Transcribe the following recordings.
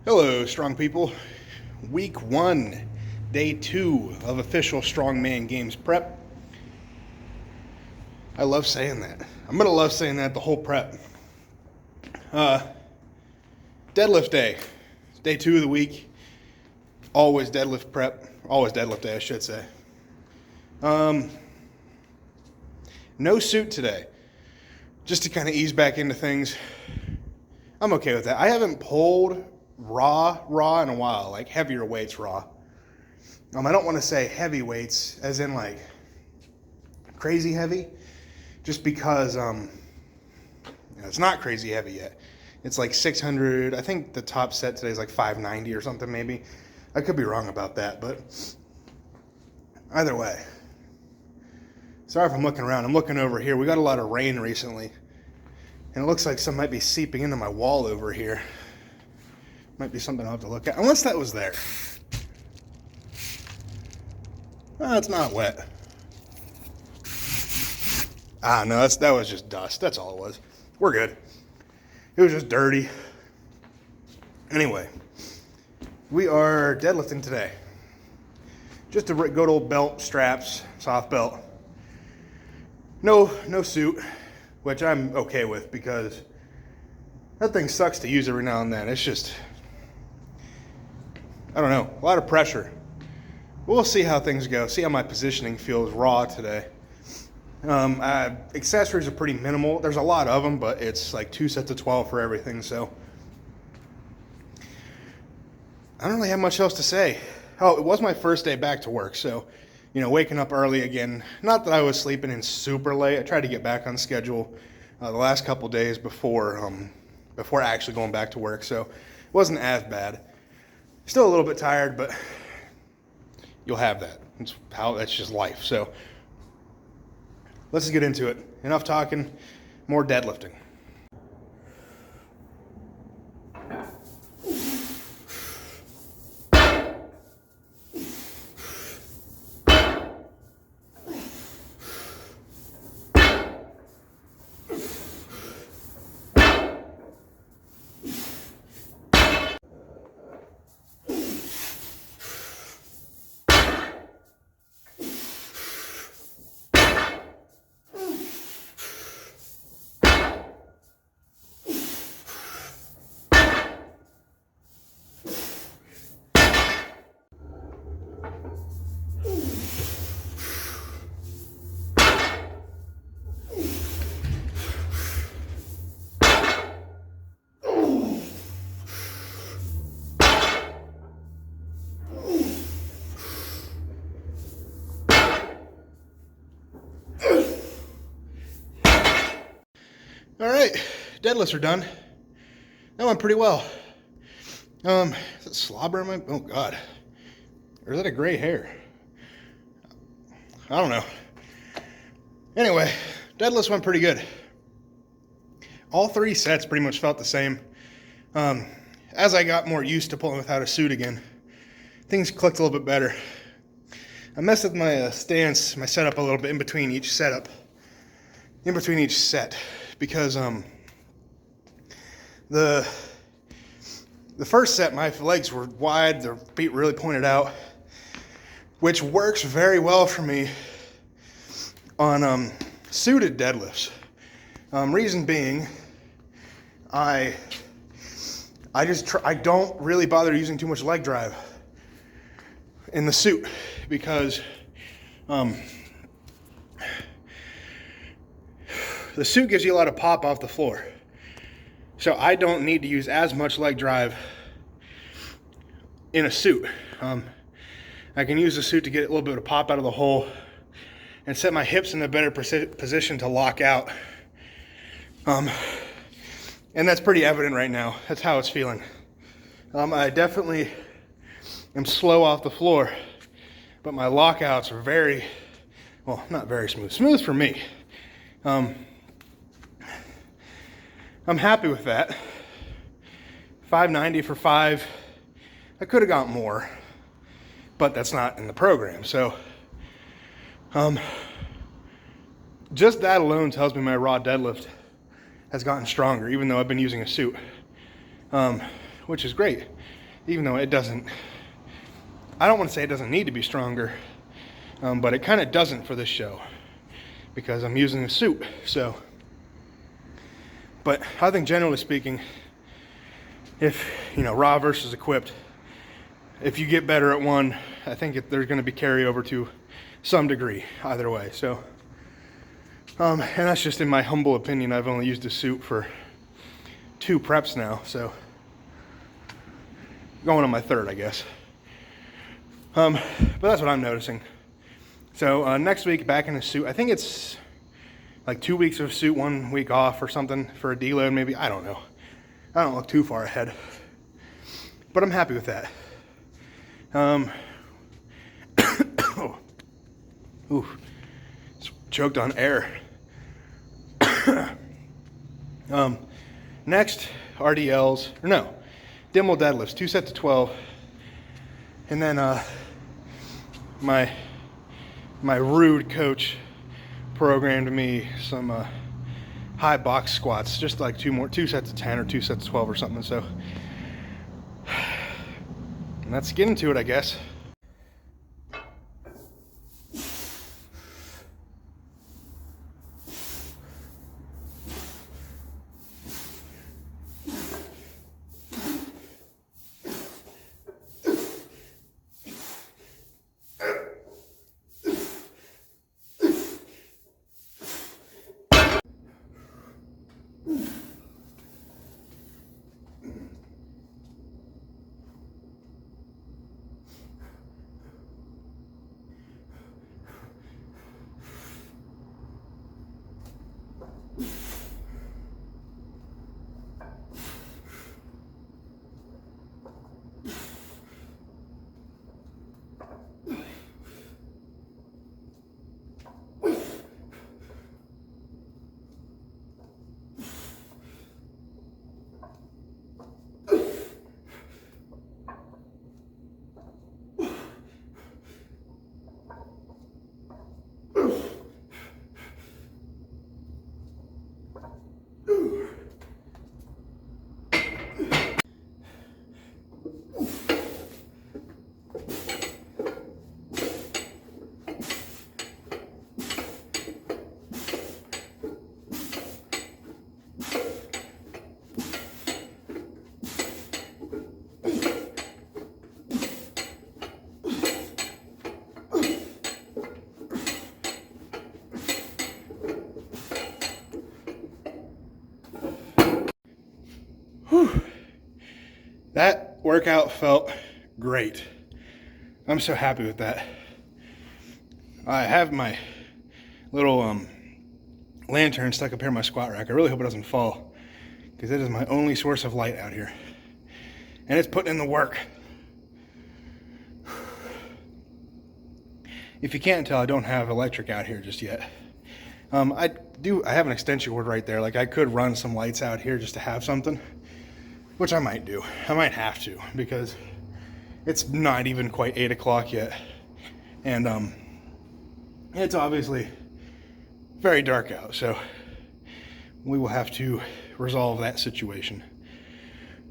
Hello, strong people. Week 1, day 2 of official Strongman Games prep. I love saying that. I'm going to love saying that the whole prep. Deadlift day. It's day 2 of the week. Always deadlift prep. Always deadlift day, I should say. No suit today. Just to kind of ease back into things. I'm okay with that. I haven't pulled raw in a while, like heavier weights raw. I don't want to say heavy weights as in like crazy heavy, just because it's not crazy heavy yet. It's like 600. I think the top set today is like 590 or something maybe. I could be wrong about that, but either way. Sorry if I'm looking around. I'm looking over here. We got a lot of rain recently, and it looks like some might be seeping into my wall over here. Might be something I'll have to look at, unless that was there. Oh, it's not wet. No, that was just dust. That's all it was. We're good. It was just dirty. Anyway, we are deadlifting today. Just a good old belt, straps, soft belt. No suit, which I'm okay with because that thing sucks to use every now and then. It's just, I don't know, a lot of pressure. We'll see how things go. See how my positioning feels raw today. Accessories are pretty minimal. There's a lot of them, but it's like 2 sets of 12 for everything. So I don't really have much else to say. Oh, it was my first day back to work. So, waking up early again. Not that I was sleeping in super late. I tried to get back on schedule the last couple days before actually going back to work. So it wasn't as bad. Still a little bit tired, but you'll have that. That's just life. So let's just get into it. Enough talking, more deadlifting. All right, deadlifts are done. That went pretty well. Is it slobber in my, oh God. Or is that a gray hair? I don't know. Anyway, deadlifts went pretty good. All 3 sets pretty much felt the same. As I got more used to pulling without a suit again, things clicked a little bit better. I messed with my stance, my setup a little bit in between each set, because the first set, my legs were wide, their feet really pointed out, which works very well for me on suited deadlifts. Reason being, I don't really bother using too much leg drive in the suit because the suit gives you a lot of pop off the floor. So I don't need to use as much leg drive in a suit. I can use the suit to get a little bit of pop out of the hole and set my hips in a better position to lock out. And that's pretty evident right now. That's how it's feeling. I definitely am slow off the floor, but my lockouts are very, well, not very smooth. Smooth for me. I'm happy with that. 590 for 5. I could have got more, but that's not in the program. So just that alone tells me my raw deadlift has gotten stronger, even though I've been using a suit. which is great, even though it doesn't, I don't want to say it doesn't need to be stronger, but it kind of doesn't for this show because I'm using a suit. So, but I think generally speaking, if, you know, raw versus equipped, if you get better at one, I think there's going to be carryover to some degree either way. So, and that's just in my humble opinion. I've only used a suit for 2 preps now, so going on my 3rd, I guess. But that's what I'm noticing. So next week back in a suit. I think it's like 2 weeks of suit, 1 week off or something for a deload maybe. I don't know. I don't look too far ahead, but I'm happy with that. Ooh, choked on air. Next, RDLs, or no, Dimble deadlifts, 2 sets of 12. And then my rude coach programmed me some high box squats, just like 2 sets of 10 or 2 sets of 12 or something. So let's get into it, I guess. Whew. That workout felt great. I'm so happy with that. I have my little lantern stuck up here in my squat rack. I really hope it doesn't fall because it is my only source of light out here. And it's putting in the work. If you can't tell, I don't have electric out here just yet. I have an extension cord right there. Like I could run some lights out here just to have something, which I might do. I might have to because it's not even quite 8 o'clock yet. And it's obviously very dark out, so we will have to resolve that situation.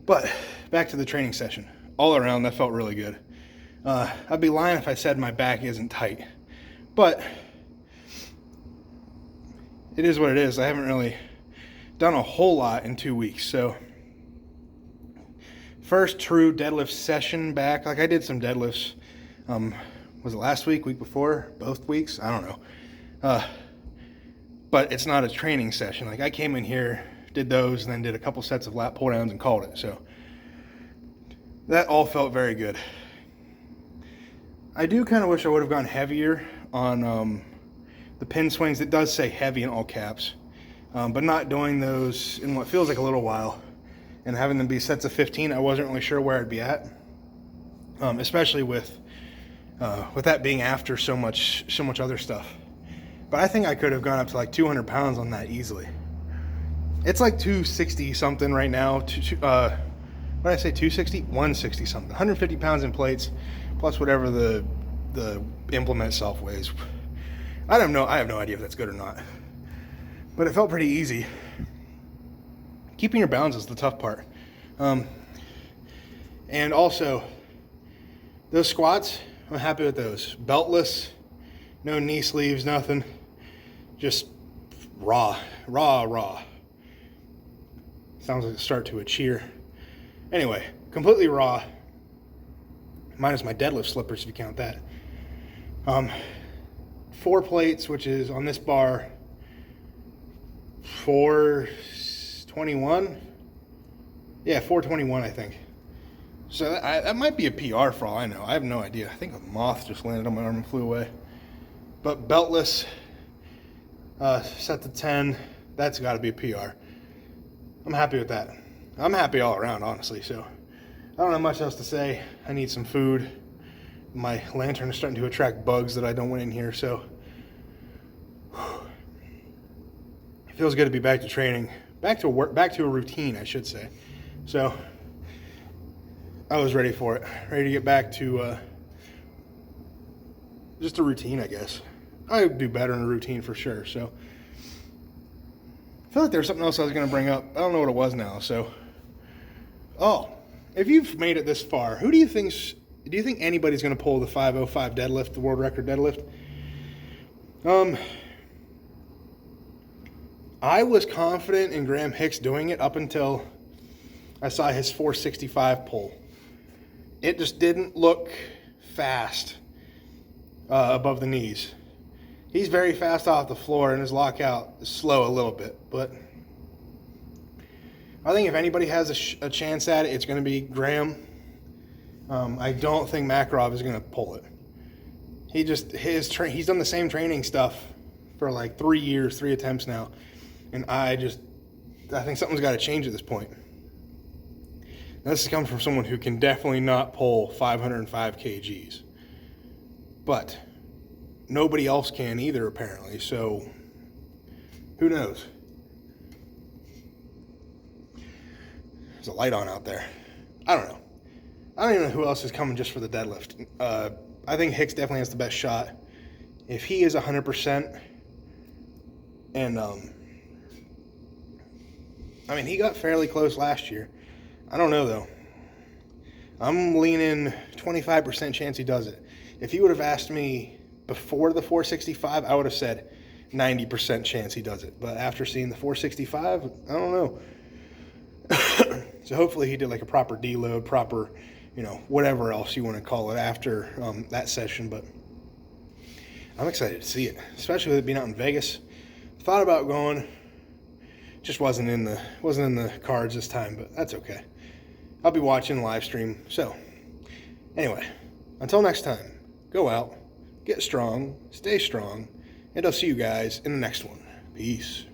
But back to the training session. All around, that felt really good. I'd be lying if I said my back isn't tight, but it is what it is. I haven't really done a whole lot in 2 weeks, so first true deadlift session back. Like I did some deadlifts, was it last week, week before, both weeks? I don't know. But it's not a training session. Like I came in here, did those, and then did a couple sets of lat pull downs and called it. So that all felt very good. I do kind of wish I would have gone heavier on the pin swings. It does say heavy in all caps, but not doing those in what feels like a little while and having them be sets of 15, I wasn't really sure where I'd be at, especially with that being after so much other stuff. But I think I could have gone up to like 200 pounds on that easily. It's like 260 something right now. What did I say, 260? 160 something. 150 pounds in plates, plus whatever the implement itself weighs. I have no idea if that's good or not. But it felt pretty easy. Keeping your balance is the tough part. And also, those squats, I'm happy with those. Beltless, no knee sleeves, nothing. Just raw. Sounds like a start to a cheer. Anyway, completely raw. Minus my deadlift slippers if you count that. 4 plates, which is on this bar, 421. Yeah, 421, I think. So that might be a PR for all I know. I have no idea. I think a moth just landed on my arm and flew away. But beltless, set to 10. That's got to be a PR. I'm happy with that. I'm happy all around, honestly. So I don't have much else to say. I need some food. My lantern is starting to attract bugs that I don't want in here. So it feels good to be back to training, back to work, back to a routine, I should say. So I was ready for it, ready to get back to just a routine, I guess. I would do better in a routine for sure. So I feel like there's something else I was going to bring up. I don't know what it was now. So, if you've made it this far, do you think anybody's going to pull the 505 deadlift, the world record deadlift? I was confident in Graham Hicks doing it up until I saw his 465 pull. It just didn't look fast above the knees. He's very fast off the floor, and his lockout is slow a little bit. But I think if anybody has a chance at it, it's going to be Graham. I don't think Makarov is going to pull it. He's done the same training stuff for like 3 years, 3 attempts now. And I think something's got to change at this point. Now, this is coming from someone who can definitely not pull 505 kgs. But nobody else can either, apparently. So who knows? There's a light on out there. I don't know. I don't even know who else is coming just for the deadlift. I think Hicks definitely has the best shot. If he is 100%, and he got fairly close last year. I don't know, though. I'm leaning 25% chance he does it. If he would have asked me before the 465, I would have said 90% chance he does it. But after seeing the 465, I don't know. So hopefully he did like a proper deload, proper, whatever else you want to call it after that session. But I'm excited to see it, especially with it being out in Vegas. Thought about going. Just wasn't in the cards this time, but that's okay. I'll be watching the live stream. So, anyway, until next time, go out, get strong, stay strong, and I'll see you guys in the next one. Peace.